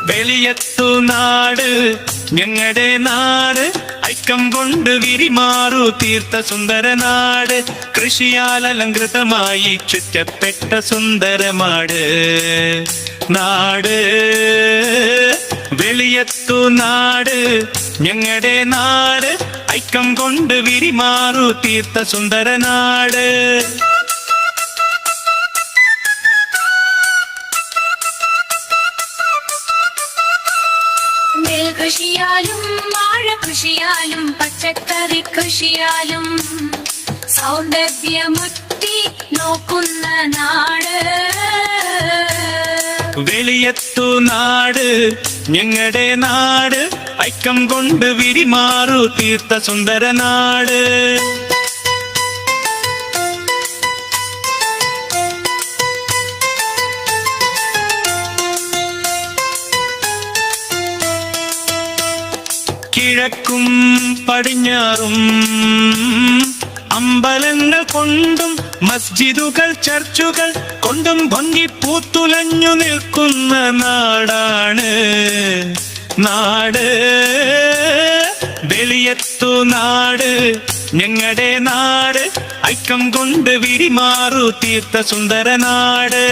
വെളിയത്തു നാട് ഞങ്ങളുടെ നാട്, ഐക്യം കൊണ്ട് വിരിമാറു തീർത്ത സുന്ദര നാട്, കൃഷിയാൽ അലങ്കൃതമായി ചുറ്റപ്പെട്ട സുന്ദരമാട് നാട്. വെളിയത്തു നാട് ഞങ്ങളുടെ നാട്, ഐക്യം കൊണ്ട് വിരിമാറു തീർത്ത സുന്ദര നാട്. കൃഷിയാലും വാഴ കൃഷിയാലും പച്ചക്കറി കൃഷിയാലും സൗന്ദര്യമുറ്റി നോക്കുന്ന നാട്. വെളിയത്തു നാട് ഞങ്ങളുടെ നാട്, ഐക്യം കൊണ്ട് വിരിമാറു തീർത്ത സുന്ദര നാട്. കിഴക്കും പടിഞ്ഞാറും അമ്പലങ്ങൾ കൊണ്ടും മസ്ജിദുകൾ ചർച്ചുകൾ കൊണ്ടും ഭംഗി പൂത്തുലഞ്ഞു നിൽക്കുന്ന നാടാണ് നാട്. വെളിയത്തു നാട് ഞങ്ങളുടെ നാട്, ഐക്യം കൊണ്ട് വിരിമാറു തീർത്ത സുന്ദര നാട്.